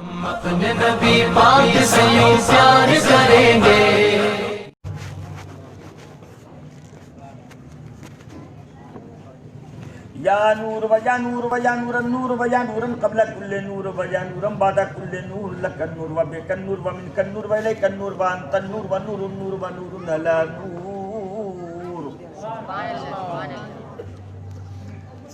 ہم اپنے نبی پاک سے یوں پیار کریں گے. یا نور و یا نور و یا نور النور و یا نورا قبل کل نور و یا نورا بعد کل نور لک النور و بک النور و منک النور و الیک النور و انت النور و نور النور و نور علی نور.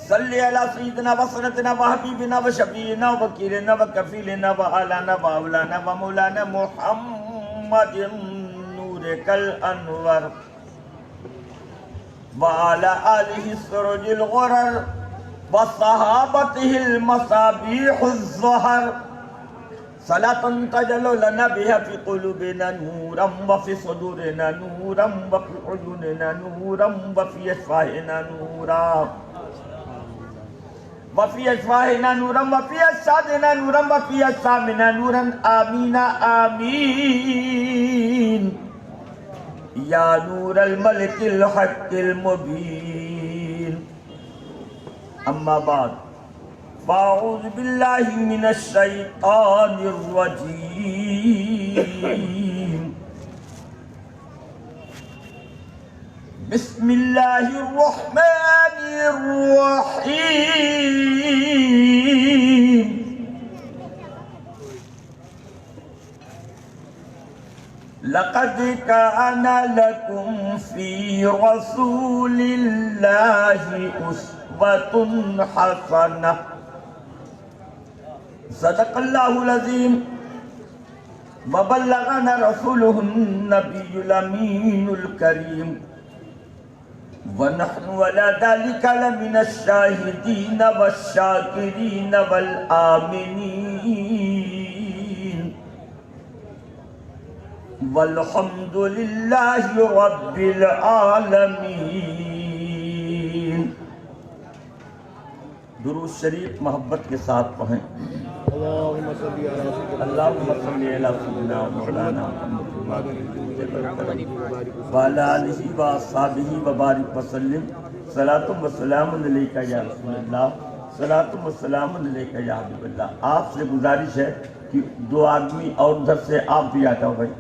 صلی علی سیدنا و سندنا و حبیبنا و شفیعنا و وکیلنا و کفیلنا و آلانا و اولانا و مولانا محمد نور کل انور وعلى آله السرج الغرر وصحابته المصابيح الزهر صلاة تجل لنا بها في قلوبنا نورا وفي صدورنا نورا وفي عيوننا نورا وفي أشفاهنا نورا وفي أشفاهنا نورا وفي أجسادنا نورا وفي أجسامنا نورا آمين آمين یا نور الملک الحق المبین. اما بعد فاعوذ باللہ من الشیطان الرجیم. بسم اللہ الرحمن الرحیم. لقد كان لكم في رسول الله أسوة حسنة. صدق الله العظيم وبلغنا رسوله النبي الأمين الكريم ونحن على ذلك لمن الشاهدين والشاكرين والآمنين والحمد للہ رب العالمین. درود شریف محبت کے ساتھ پڑھیں. اللہم صلی علی سیدنا مولانا وعلی آلہ وصحبہ وبارک وسلم. صلاۃ و سلام علیک یا رسول اللہ، صلاۃ و سلام علیک یا حبیب اللہ. آپ سے گزارش ہے کہ دو آدمی اور ادھر سے آپ بھی آ جاؤ بھائی.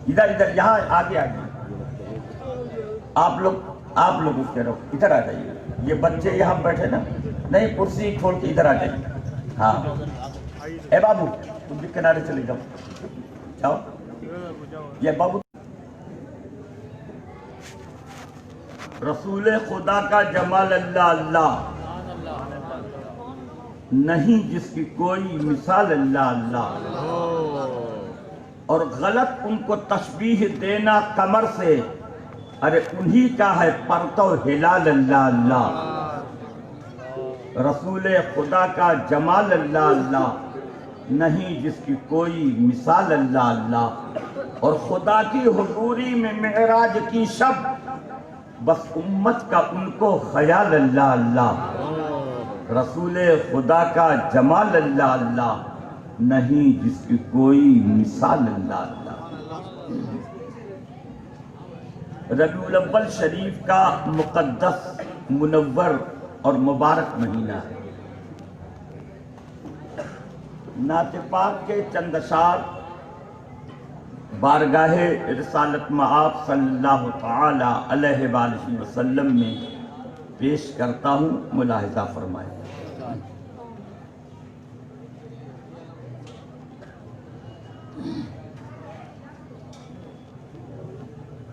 ادھر ادھر یہاں آگے آگے آپ لوگ اس کے رہو. ادھر آ جائیے. یہ بچے یہاں بیٹھے نا، نہیں کرسی کھول کے ادھر آ جائیے. ہاں اے بابو تم بھی کنارے چلے جاؤ. جاؤ یہ بابو. رسول خدا کا جمال اللہ اللہ نہیں جس کی کوئی مثال اللہ اللہ. اور غلط ان کو تشبیہ دینا کمر سے، ارے انہی کا ہے پرتو ہلال اللہ اللہ. رسول خدا کا جمال اللہ اللہ نہیں جس کی کوئی مثال اللہ اللہ. اور خدا کی حضوری میں معراج کی شب بس امت کا ان کو خیال اللہ اللہ. رسول خدا کا جمال اللہ اللہ نہیں جس کی کوئی مثال اللہ اللہ. ربیع الاول شریف کا مقدس منور اور مبارک مہینہ ہے. نعت پاک کے چند اشعار بارگاہ رسالت مآب صلی اللہ تعالی علیہ وآلہ وسلم میں پیش کرتا ہوں. ملاحظہ فرمائیں.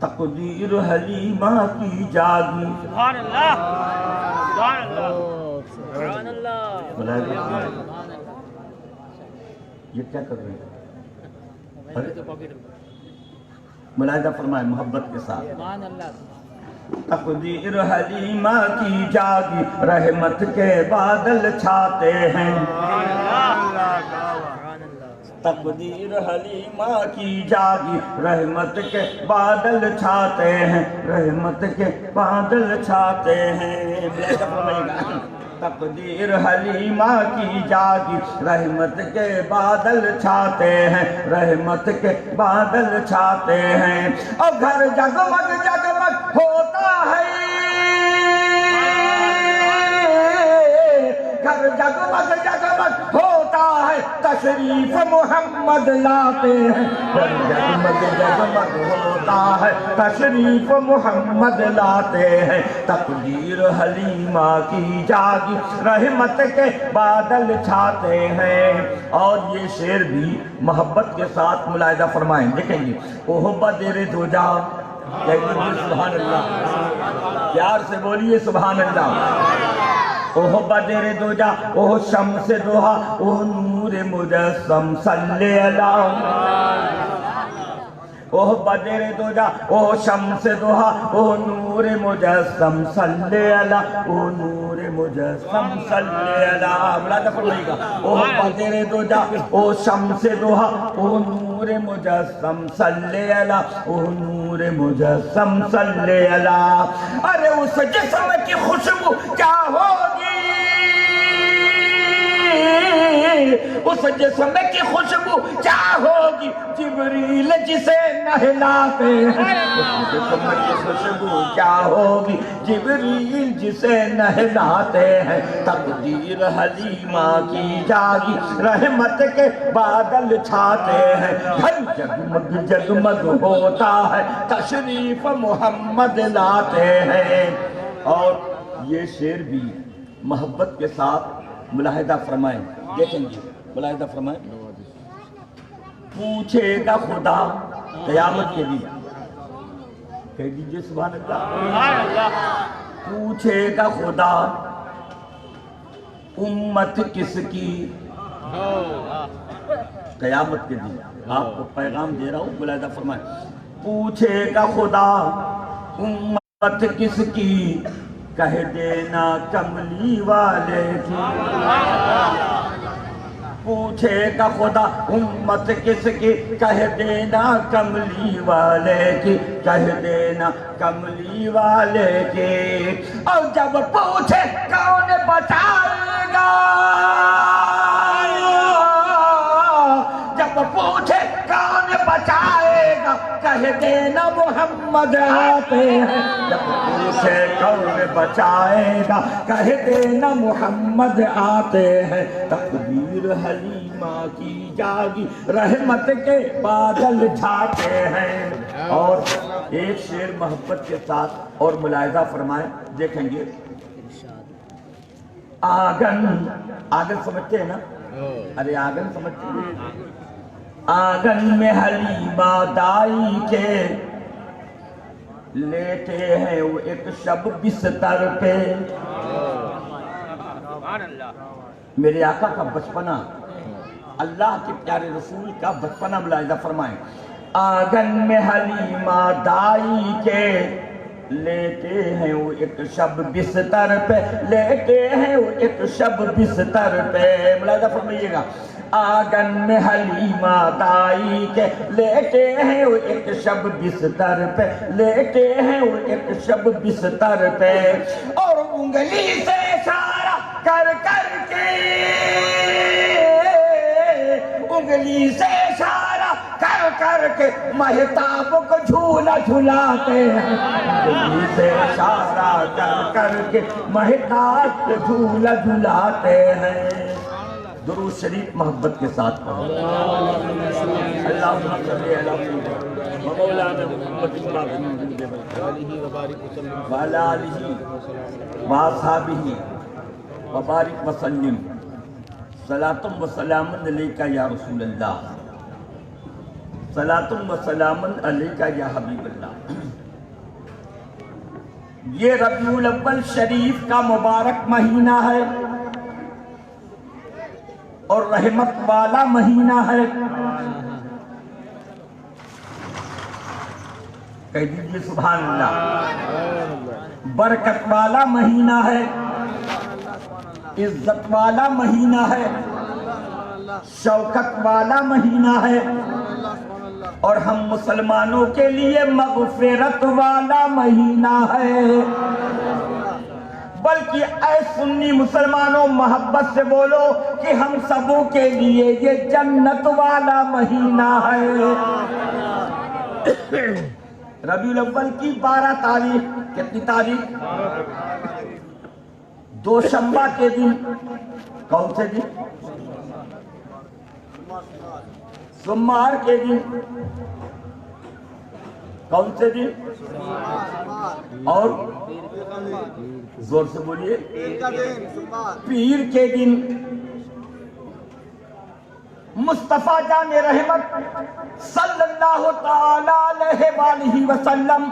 تقدیر حلیمہ کی جاگی. سبحان اللہ سبحان اللہ سبحان اللہ. یہ کیا کر رہے ہیں؟ ملاحظہ فرمائے محبت کے ساتھ. تقدیر حلیمہ کی جاگی رحمت کے بادل چھاتے ہیں. تقدیر حلیمہ کی جاگی رحمت کے بادل چھاتے ہیں، رحمت کے بادل چھاتے ہیں. تقدیر حلیمہ کی جاگی رحمت کے بادل چھاتے ہیں، رحمت کے بادل چھاتے ہیں. اور گھر جگمگ جگمگ ہوتا ہے، گھر جگمگ جگمگ ہوتا ہے. ہے تشریف محمد لاتے ہیں، جگمگ جگمگ ہوتا ہے تشریف محمد لاتے ہیں، تقدیر حلیمہ کی جاگی رحمت کے بادل چھاتے ہیں۔ اور یہ شعر بھی محبت کے ساتھ ملاحظہ فرمائیں، دیکھیں گے اوہ بدر دوجا، سبحان اللہ، پیار سے بولیے سبحان اللہ۔ اوہ بدر دوجا، اوہ شمس دوہا، اوہ نور مجسم صلی اللہ۔ اوہ بدر دوجا، اوہ شمس دوہا، اوہ نور مجسم صلی اللہ، اوہ نور مجسم صلی اللہ۔ ملاحظہ فرمائیے گا، اوہ بدر دوجا، اوہ شمس دوہا، اوہ نور مجسم صلی اللہ، اوہ نور مجسم صلی اللہ۔ ارے اس جسم کی خوشبو کیا ہوگی، اس جسم کی خوشبو کیا ہوگی، جبریل جسے نہلاتے ہیں۔ اس جسم کی خوشبو کیا ہوگی، جبریل جسے نہلاتے ہیں، تقدیر حلیمہ کی جاگی رحمت کے بادل چھاتے ہیں، ہر جگمگ جگمگ ہوتا ہے تشریف محمد لاتے ہیں۔ اور یہ شعر بھی محبت کے ساتھ ملاحظہ فرمائیں، دیکھیں گے ملاحظہ فرمائیں۔ پوچھے گا خدا قیامت کے دن، کہہ دیجئے سبحان اللہ۔ پوچھے گا خدا امت کس کی، قیامت کے دن آپ کو پیغام دے رہا ہوں، ملاحظہ فرمائیں۔ پوچھے گا خدا امت کس کی، کہہ دینا کملی والے کی۔ پوچھے گا خدا امت کس کی، کہہ دینا کملی والے کی، کہہ دینا کملی والے کی۔ اور جب پوچھے کون بچائے گا، جب پوچھے کون بچائے گا، کہہ دینا محمد آتے ہیں۔ جب پوچھے کون بچائے گا، کہہ دینا محمد آتے ہیں، تقدیر حلیمہ کی جاگی رحمت کے بادل چھاتے ہیں۔ اور ایک شعر محبت کے ساتھ اور ملاحظہ فرمائیں، دیکھیں گے آگن، آگن سمجھتے ہیں نا، ارے آگن سمجھتے ہیں، آنگن میں حلیمہ دائی کے لیٹے ہیں وہ ایک شب بستر پہ۔ میرے آقا کا بچپنا، اللہ کے پیارے رسول کا بچپنا ملاحظہ فرمائیں۔ آنگن میں حلیمہ دائی کے لیٹے ہیں وہ ایک شب بستر پہ، لیٹے ہیں وہ ایک شب بستر پہ، ملاحظہ فرمائیے گا۔ آنگن میں حلیمہ دائی کے لیٹے ہیں وہ ایک شب بستر پہ، لیٹے ہیں وہ ایک شب بستر پہ، اور انگلی سے اشارہ کر کر کے، انگلی سے اشارہ کر کر کے مہتاب کو جھولا جھلاتے ہیں، انگلی سے اشارہ کر کر کے مہتاب کو جھولا جھلاتے ہیں۔ درود شریف محبت کے ساتھ پڑھو۔ اللہم صلی علی مولانا محمد وعلی آلہ واصحابہ وبارک وسلم، صلاۃ و سلام علیکہ یا رسول اللہ، صلاۃ و سلام علیکہ یا حبیب اللہ۔ یہ ربیع الاول شریف کا مبارک مہینہ ہے اور رحمت والا مہینہ ہے، کہہ دیجئے سبحان اللہ۔ برکت والا مہینہ ہے، عزت والا مہینہ ہے، شوکت والا مہینہ ہے، اور ہم مسلمانوں کے لیے مغفرت والا مہینہ ہے۔ بلکہ اے سنی مسلمانوں محبت سے بولو کہ ہم سبوں کے لیے یہ جنت والا مہینہ ہے۔ ربیع الاول کی 12 تاریخ، کتنی تاریخ؟ دوشنبہ کے دن، کون سے دن؟ سوموار کے دن، کون سے دن؟ اور زور سے بولیے، پیر کے دن مصطفیٰ جان رحمت صلی اللہ تعالی علیہ وآلہ وسلم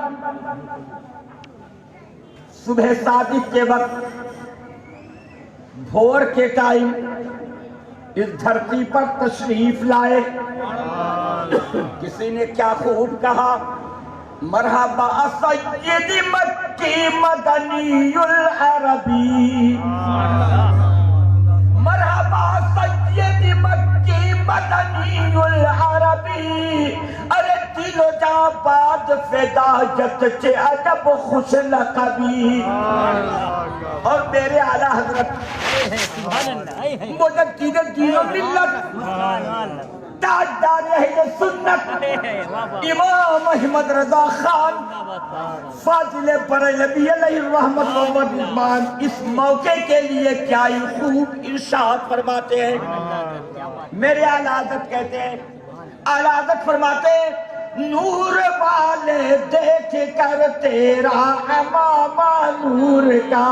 صبح صادق کے وقت، بھور کے ٹائم اس دھرتی پر تشریف لائے۔ کسی نے کیا خوب کہا، مرحبا سید مکی مدنی العربی، مرحبا سید مکی مدنی العربی، ارے دل و جاں باد فدایت چے عجب خوش لقبی۔ اور میرے اعلیٰ حضرت مجدد دین و ملت، تاجدار اہل سنت، امام احمد رضا خان فاضل بریلوی علیہ الرحمت و رضوان اس موقع کے لیے کیا ہی خوب ارشاد فرماتے ہیں۔ میرے اعلیٰ حضرت کہتے ہیں، اعلیٰ حضرت فرماتے ہیں، نور والے دیکھ کر تیرا امامہ نور کا،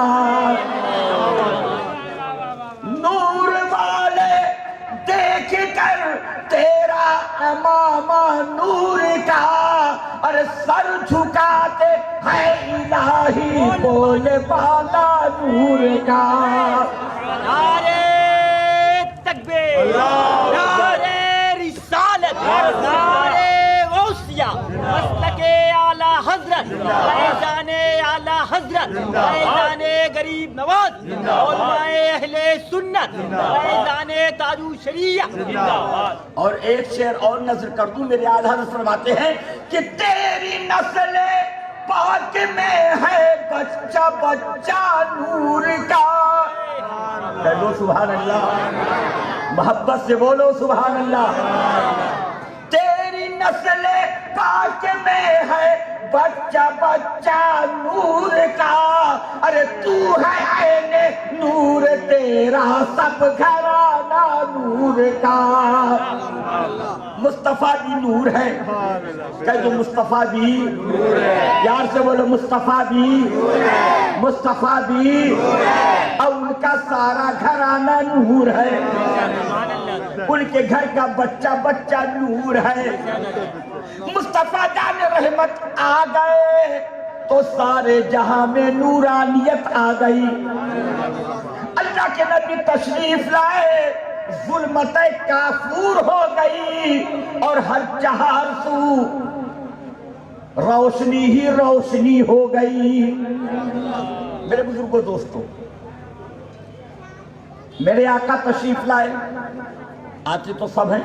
نور والے دیکھ کر تیرا امامہ نور کا، اور سر جھکاتے ہے الہی بولے بالا نور کا۔ نعرہ تکبیر، نعرہ رسالت، نعرہ غوثیہ، مسلک اعلیٰ حضرت، فیضان اعلیٰ حضرت، فیضان غریب نواز، علماء اہل سنت، فیضان تاجو شریعہ۔ اور ایک شعر اور نظر کر دوں، میرے اعلیٰ حضرت فرماتے ہیں کہ تیری نسل پاک میں ہے بچہ بچہ نور کا۔ کہو سبحان اللہ، محبت سے بولو سبحان اللہ۔ تیری نسل پاک میں ہے بچہ بچہ نور کا، ارے تو ہے عین نور، تیرا سب گھرانہ نور کا۔ مصطفیٰ بھی نور ہے، کہہ دو مصطفیٰ بھی، یار سے بولو مصطفیٰ بھی، مصطفیٰ بھی، اور ان کا سارا گھرانہ نور ہے، ان کے گھر کا بچہ بچہ نور ہے۔ مصطفیٰ جان رحمت آ گئے تو سارے جہاں میں نورانیت آ گئی۔ اللہ کے نبی تشریف لائے، ظلمت کافور ہو گئی، اور ہر چہار سو روشنی ہی روشنی ہو گئی۔ میرے بزرگوں دوستوں، میرے آقا تشریف لائے، آتے تو سب ہیں،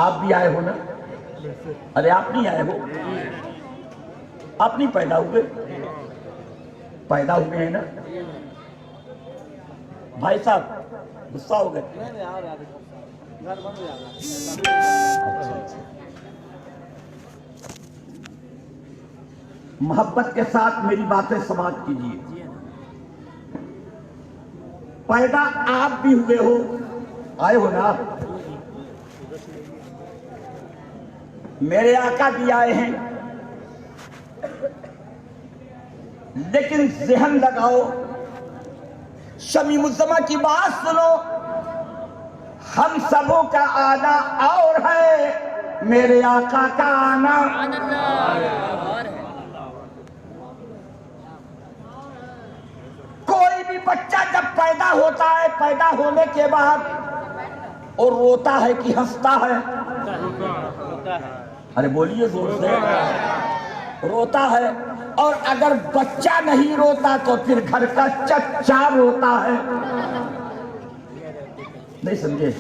آپ بھی آئے ہو نا؟ ارے آپ نہیں آئے ہو، آپ نہیں پیدا ہوئے، پیدا ہوئے ہیں نا؟ بھائی صاحب غصہ ہو گئے؟ محبت کے ساتھ میری باتیں سماعت کیجیے۔ پیدا آپ بھی ہوئے ہو، آئے ہو نا؟ میرے آقا بھی آئے ہیں، لیکن ذہن لگاؤ، شمیم الزماں کی بات سنو، ہم سبوں کا آنا اور ہے، میرے آقا کا آنا۔ کوئی بھی بچہ جب پیدا ہوتا ہے، پیدا ہونے کے بعد اور روتا ہے کہ ہنستا ہے؟ ارے بولیے زور سے، روتا ہے۔ اور اگر بچہ نہیں روتا تو پھر گھر کا چچا روتا ہے، نہیں سمجھے؟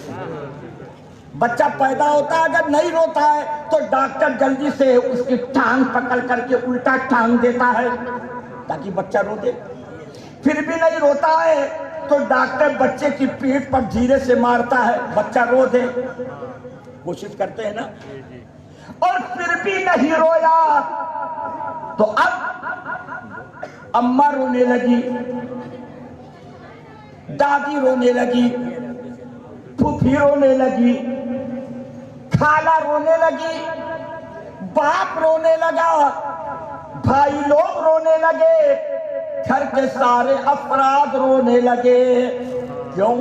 بچہ پیدا ہوتا ہے، اگر نہیں روتا ہے تو ڈاکٹر جلدی سے اس کی ٹانگ پکڑ کر کے الٹا ٹانگ دیتا ہے تاکہ بچہ رو دے۔ پھر بھی نہیں روتا ہے تو ڈاکٹر بچے کی پیٹھ پر دھیرے سے مارتا ہے بچہ رو دے، کوشش کرتے ہیں نا۔ اور پھر بھی نہیں رویا تو اب اماں رونے لگی، دادی رونے لگی، پھوپھی رونے لگی، خالہ رونے لگی، باپ رونے لگا، بھائی لوگ رونے لگے، گھر کے سارے افراد رونے لگے۔ کیوں؟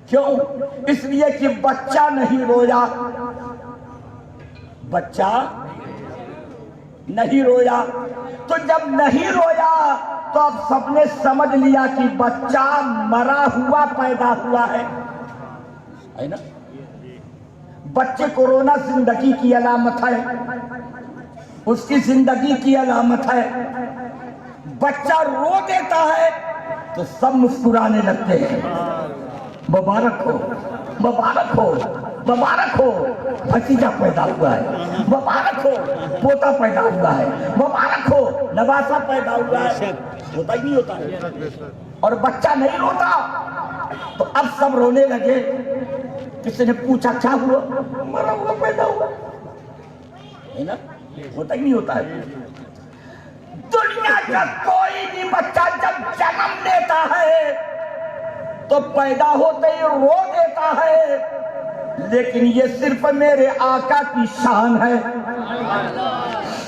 کیوں؟ اس لیے کہ بچہ نہیں رویا، بچہ نہیں رویا۔ تو جب نہیں رویا تو اب سب نے سمجھ لیا کہ بچہ مرا ہوا پیدا ہوا ہے نا؟ بچے کو رونا زندگی کی علامت ہے، اس کی زندگی کی علامت ہے۔ بچہ رو دیتا ہے تو سب مسکرانے لگتے ہیں، مبارک ہو، مبارک ہو، مبارک ہو، بھتیجا پیدا ہوا ہے، مبارک ہو، پوتا پیدا ہوا ہے، مبارک ہو، نواسا پیدا ہوا ہے۔ ہوتا ہی نہیں ہوتا ہے، اور بچہ نہیں روتا تو اب سب رونے لگے۔ کسی نے پوچھا کیا ہوا؟ مرا ہوا پیدا ہوا ہے نا؟ ہوتا ہی نہیں ہوتا ہے۔ دنیا کا کوئی بھی بچہ جب جنم لیتا ہے تو پیدا ہوتے ہی رو دیتا ہے، لیکن یہ صرف میرے آقا کی شان ہے،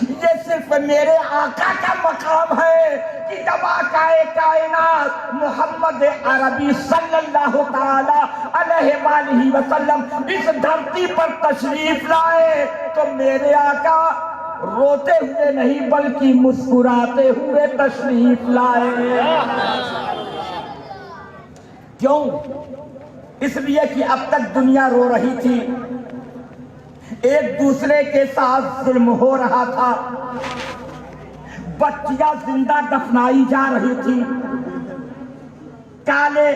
یہ صرف میرے آقا کا مقام ہے کہ جب آقا کائنات محمد عربی صلی اللہ تعالی علیہ وآلہ وسلم اس دھرتی پر تشریف لائے تو میرے آقا روتے ہوئے نہیں بلکہ مسکراتے ہوئے تشریف لائے۔ کیوں؟ اس لیے کہ اب تک دنیا رو رہی تھی، ایک دوسرے کے ساتھ ظلم ہو رہا تھا، بچیاں زندہ دفنائی جا رہی تھی، کالے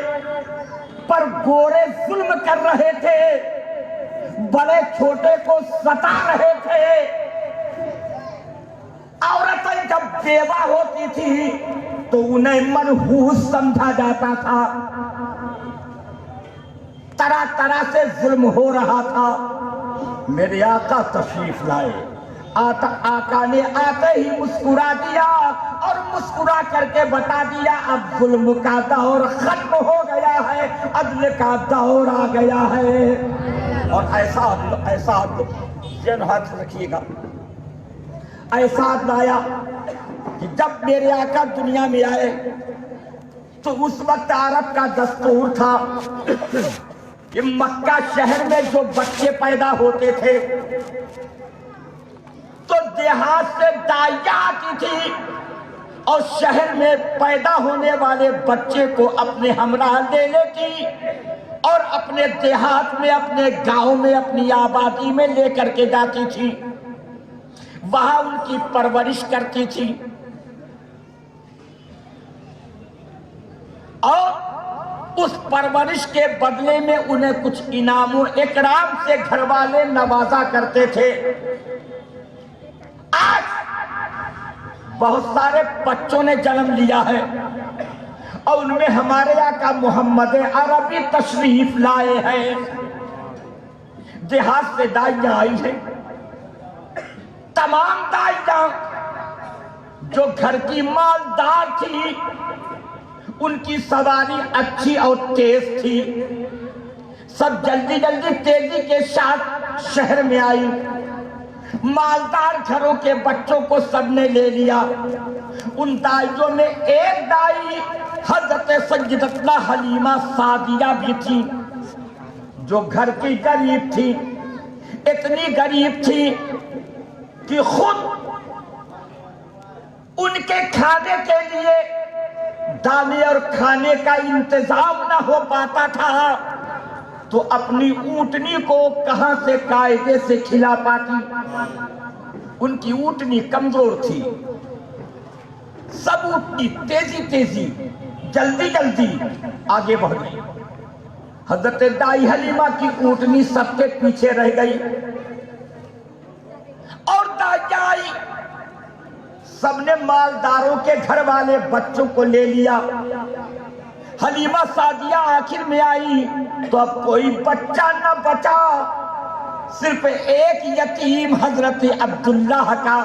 پر گورے ظلم کر رہے تھے، بڑے چھوٹے کو ستا رہے تھے۔ عورتیں جب بیوہ ہوتی تھی تو انہیں منحوس سمجھا جاتا تھا، طرح طرح سے ظلم ہو رہا تھا۔ میرے آقا تشریف لائے، آقا نے آتے ہی مسکرا دیا اور مسکرا کر کے بتا دیا اب ظلم کا دور ختم ہو گیا ہے، عدل کا دور آ گیا ہے۔ اور ایسا ذہن ہاتھ رکھیے گا، ایسا لایا کہ جب میرے آقا دنیا میں آئے تو اس وقت عرب کا دستور تھا کہ مکہ شہر میں جو بچے پیدا ہوتے تھے تو دیہات سے داعیہ آتی تھی اور شہر میں پیدا ہونے والے بچے کو اپنے ہمراہ لے لیتی اور اپنے دیہات میں، اپنے گاؤں میں، اپنی آبادی میں لے کر کے جاتی تھی، وہاں ان کی پرورش کرتی تھی اور اس پرورش کے بدلے میں انہیں کچھ انعام و اکرام سے گھر والے نوازا کرتے تھے۔ آج بہت سارے بچوں نے جنم لیا ہے اور ان میں ہمارے آقا محمد عربی تشریف لائے ہیں، دیہات سے داعیاں آئی ہیں، تمام داعیاں جو گھر کی مالدار تھی ان کی سواری اچھی اور تیز تھی، سب جلدی جلدی تیزی کے ساتھ شہر میں آئی، مالدار گھروں کے بچوں کو سب نے لے لیا۔ ان دائیوں میں ایک دائی حضرت سیدتنا حلیمہ سعدیہ بھی تھی جو گھر کی غریب تھی، اتنی غریب تھی کہ خود ان کے کھانے کے لیے دانے اور کھانے کا انتظام نہ ہو پاتا تھا تو اپنی اونٹنی کو کہاں سے قاعدے سے کھلا پاتی۔ ان کی اونٹنی کمزور تھی، سب اونٹنی تیزی جلدی آگے بڑھ گئی، حضرت دائی حلیمہ کی اونٹنی سب کے پیچھے رہ گئی اور دائی آئی، سب نے مالداروں کے گھر والے بچوں کو لے لیا۔ حلیمہ سعدیہ آخر میں آئی تو اب کوئی بچہ نہ بچا، صرف ایک یتیم حضرت عبداللہ کا،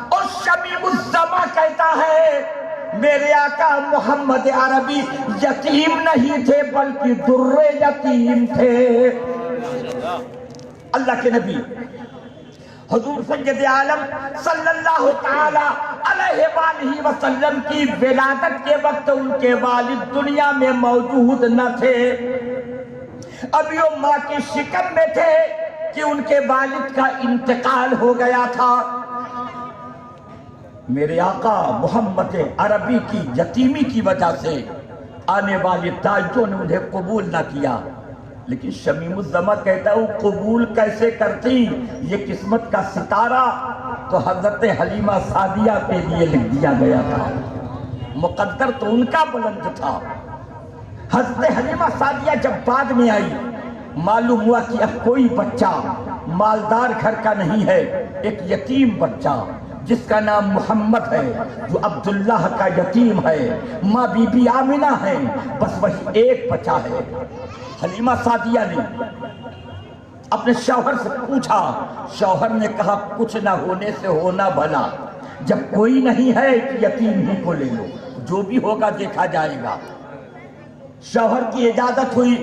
اور شمیم الزماں کہتا ہے میرے آقا محمد عربی یتیم نہیں تھے بلکہ در یتیم تھے۔ اللہ کے نبی حضور سید عالم صلی اللہ تعالی علیہ وآلہ وسلم کی ولادت کے وقت ان کے والد دنیا میں موجود نہ تھے، ابھی وہ ماں کی شکم میں تھے کہ ان کے والد کا انتقال ہو گیا تھا۔ میرے آقا محمد عربی کی یتیمی کی وجہ سے آنے والے داعیوں نے انہیں قبول نہ کیا، لیکن شمیم الزماں کہتا ہے وہ قبول کیسے کرتی، یہ قسمت کا ستارہ تو حضرت حلیمہ سعدیہ کے لیے لکھ دیا گیا تھا، مقدر تو ان کا بلند تھا۔ حضرت حلیمہ سعدیہ جب بعد میں آئی، معلوم ہوا کہ اب کوئی بچہ مالدار گھر کا نہیں ہے، ایک یتیم بچہ جس کا نام محمد ہے، جو عبداللہ کا یتیم ہے، ماں بی بی آمنہ ہے، بس وہی ایک بچہ ہے۔ حلیمہ سعدیہ نے اپنے شوہر سے پوچھا، شوہر نے کہا کچھ نہ ہونے سے ہونا بھلا، جب کوئی نہیں ہے یتیم ہی کو لے لو، جو بھی ہوگا دیکھا جائے گا۔ شوہر کی اجازت ہوئی،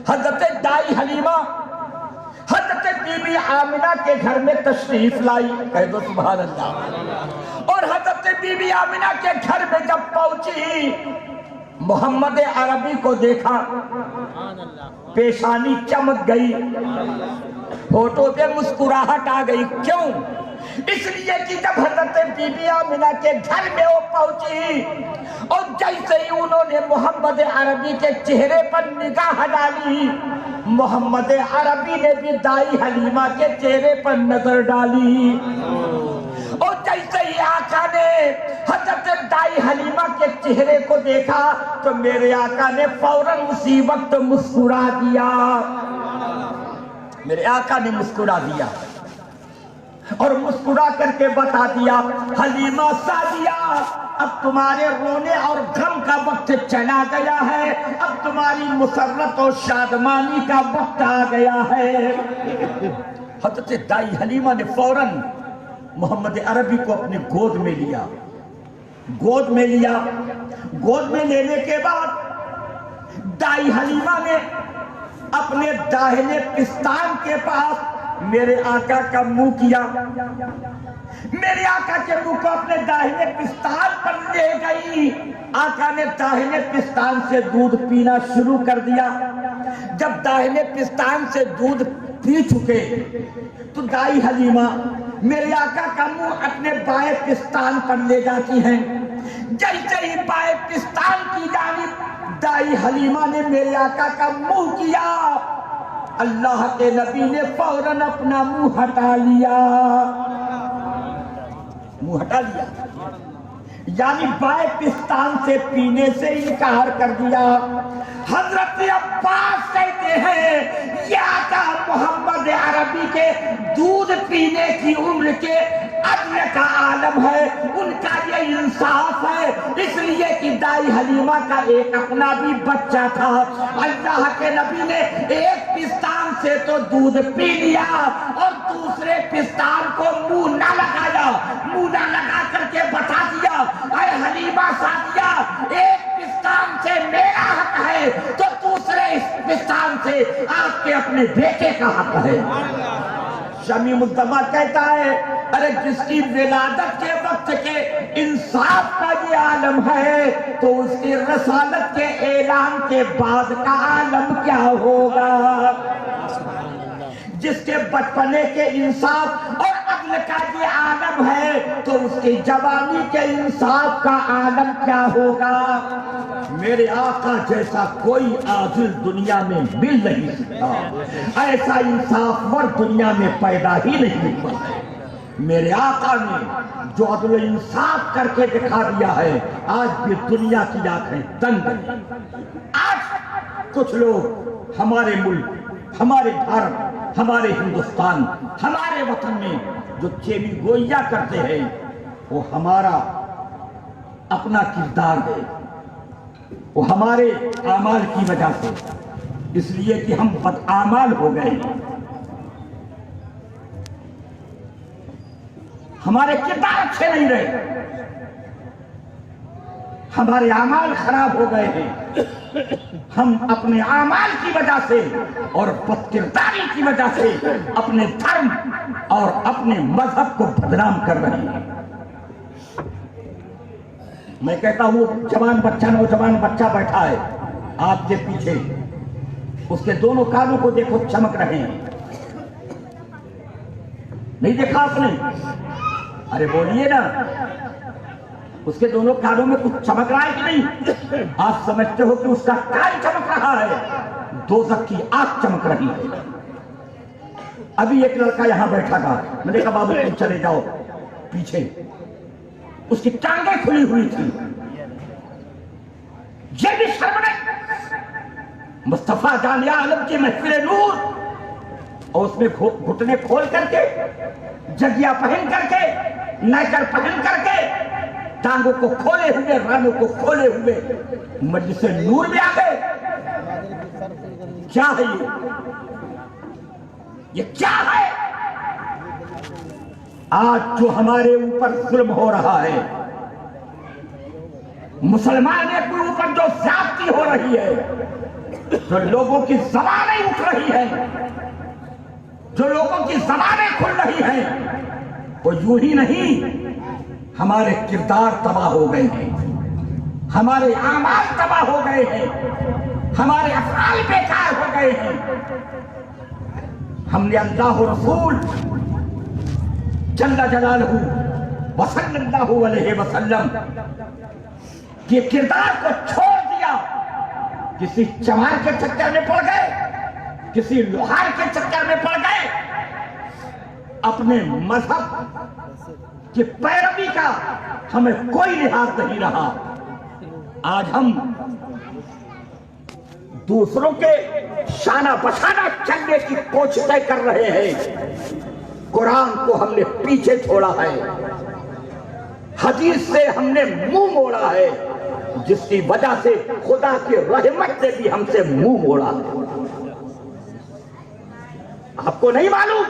حضرت دائی حلیمہ حضرت بی بی آمنہ کے گھر میں تشریف لائی، کہہ دو سبحان اللہ۔ اور حضرت بی بی آمنہ کے گھر میں جب پہنچی، محمد عربی کو دیکھا، پیشانی چمک گئی، ہوٹوں پہ مسکراہٹ آ گئی۔ کیوں؟ اس لیے کہ جب حضرت بی بی آمنہ کے گھر میں وہ پہنچی اور جیسے ہی انہوں نے محمد عربی کے چہرے پر نگاہ ڈالی، محمد عربی نے بھی دائی حلیمہ کے چہرے پر نظر ڈالی، اور جیسے ہی آقا نے حضرت دائی حلیمہ کے چہرے کو دیکھا تو میرے آقا نے فوراً اسی وقت مسکرا دیا۔ میرے آقا نے مسکرا دیا اور مسکرا کر کے بتا دیا، حلیمہ سعدیہ اب تمہارے رونے اور غم کا وقت چلا گیا ہے، اب تمہاری مسرت اور شادمانی کا وقت آ گیا ہے۔ حضرت دائی حلیمہ نے فوراً محمد عربی کو اپنے گود میں لیا، گود میں لیا۔ گود میں لینے کے بعد دائی حلیمہ نے اپنے داہنے پستان کے پاس میرے آقا کا منہ کیا، میرے آقا کے منہ کو اپنے داہنے پستان پر لے گئی۔ آقا نے داہنے پستان سے دودھ پینا شروع کر دیا۔ جب داہنے پستان سے دودھ پی چکے تو دائی حلیمہ میرے آقا کا منہ اپنے بائیں پستان پر لے جاتی ہیں۔ جیسے ہی بائیں پستان کی جانب دائی حلیمہ نے میرے آقا کا منہ کیا، اللہ کے نبی نے فوراً اپنا منہ ہٹا لیا، منہ ہٹا لیا، یعنی بائیں پستان سے پینے سے انکار کر دیا۔ حضرت عباس کہتے ہیں یہ آقا محمد عربی کے دودھ پینے کی عمر کے عدل کا عالم ہے، ان کا یہ انصاف ہے، اس لیے کہ دائی حلیمہ کا ایک اپنا بھی بچہ تھا۔ اللہ کے نبی نے ایک پستان سے تو دودھ پی لیا اور دوسرے پستان کو منہ نہ لگایا، منہ نہ لگا کر کے بتا دیا، اے حلیمہ سعدیہ ایک پستان سے میرا حق ہے تو دوسرے پستان سے آپ کے اپنے بیٹے کا حق ہے۔ شمیم الزماں کہتا ہے ارے جس کی ولادت کے وقت کے انصاف کا یہ عالم ہے تو اس کی رسالت کے اعلان کے بعد کا عالم کیا ہوگا؟ جس کے بچپنے کے انصاف اور عدل کا یہ عالم ہے تو اس کی جوانی کے انصاف کا عالم کیا ہوگا؟ میرے آقا جیسا کوئی عادل دنیا میں مل نہیں سکتا، ایسا انصاف ور دنیا میں پیدا ہی نہیں ہوا ہے۔ میرے آقا نے جو عدل و انصاف کر کے دکھا دیا ہے، آج بھی دنیا کی آنکھیں دنگ ہیں۔ آج کچھ لوگ ہمارے ملک، ہمارے بھارت، ہمارے ہندوستان، ہمارے وطن میں جو چیمی گوئیاں کرتے ہیں وہ ہمارا اپنا کردار ہے، وہ ہمارے اعمال کی وجہ سے، اس لیے کہ ہم بدعمال ہو گئے ہیں، ہمارے کردار اچھے نہیں رہے۔ ہمارے اعمال خراب ہو گئے ہیں، ہم اپنے اعمال کی وجہ سے اور بدکرداری کی وجہ سے اپنے دھرم اور اپنے مذہب کو بدنام کر رہے ہیں۔ میں کہتا ہوں جوان بچہ، نوجوان بچہ بیٹھا ہے آپ کے پیچھے، اس کے دونوں کانوں کو دیکھو چمک رہے ہیں، نہیں دیکھا آپ نے؟ ارے بولیے نا، اس کے دونوں کانوں میں کچھ چمک رہا ہے کہ نہیں؟ آپ سمجھتے ہو کہ اس کا کان چمک رہا ہے؟ دوزخ کی آگ چمک رہی ہے۔ ابھی ایک لڑکا یہاں بیٹھا تھا، میں نے کہا بابو تم چلے جاؤ پیچھے، اس کی ٹانگیں کھلی ہوئی تھی، یہ بھی شرم نہیں؟ مصطفیٰ جان عالم کی محفل نور، اور اس میں گھٹنے کھول کر کے، جگیا پہن کر کے، نیکر پہن کر کے، ٹانگوں کو کھولے ہوئے، رانوں کو کھولے ہوئے مجلس نور میں آ گئے۔ کیا ہے یہ کیا ہے؟ آج جو ہمارے اوپر ظلم ہو رہا ہے، مسلمانوں کے اوپر جو زیادتی ہو رہی ہے، جو لوگوں کی زبانیں اٹھ رہی ہیں، جو لوگوں کی زبانیں کھل رہی ہیں، وہ یوں ہی نہیں، ہمارے کردار تباہ ہو گئے ہیں، ہمارے اعمال تباہ ہو گئے ہیں، ہمارے افعال بیکار ہو گئے ہیں۔ ہم نے اللہ رسول جل جلالہ وصلی اللہ علیہ وسلم کے کردار کو چھوڑ دیا، کسی چمار کے چکر میں پڑ گئے، کسی لوہار کے چکر میں پڑ گئے، اپنے مذہب کی پیروی کا ہمیں کوئی لحاظ نہیں رہا۔ آج ہم دوسروں کے شانہ بشانہ چلنے کی کوششیں کر رہے ہیں، قرآن کو ہم نے پیچھے چھوڑا ہے، حدیث سے ہم نے منہ موڑا ہے، جس کی وجہ سے خدا کی رحمت نے بھی ہم سے منہ موڑا ہے۔ آپ کو نہیں معلوم؟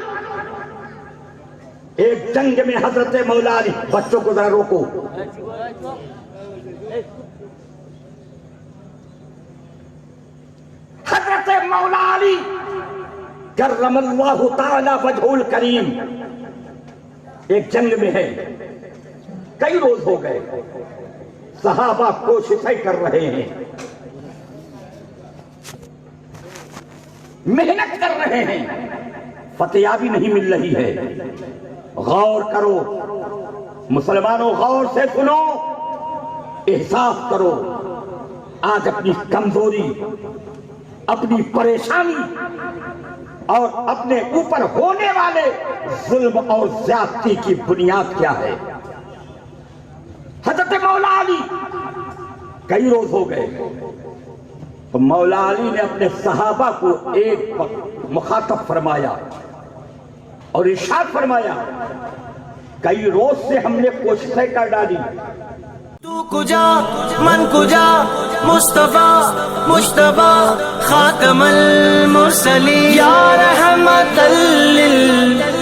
ایک جنگ میں حضرت مولا علی، بچوں کو ذرا روکو، حضرت مولا علی کرم اللہ تعالی وجہ الکریم ایک جنگ میں ہے، کئی روز ہو گئے، صحابہ کوششیں کر رہے ہیں، محنت کر رہے ہیں، فتحیابی نہیں مل رہی ہے۔ غور کرو مسلمانوں، غور سے سنو، احساس کرو، آج اپنی کمزوری، اپنی پریشانی اور اپنے اوپر ہونے والے ظلم اور زیادتی کی بنیاد کیا ہے؟ حضرت مولا علی کئی روز ہو گئے، تو مولا علی نے اپنے صحابہ کو ایک مخاطب فرمایا اور ارشاد فرمایا، کئی روز سے ہم نے کوششیں کر ڈالی، تو کجا من کجا مصطفیٰ مجتبیٰ خاتم المرسلین یا رحمت للعالمین۔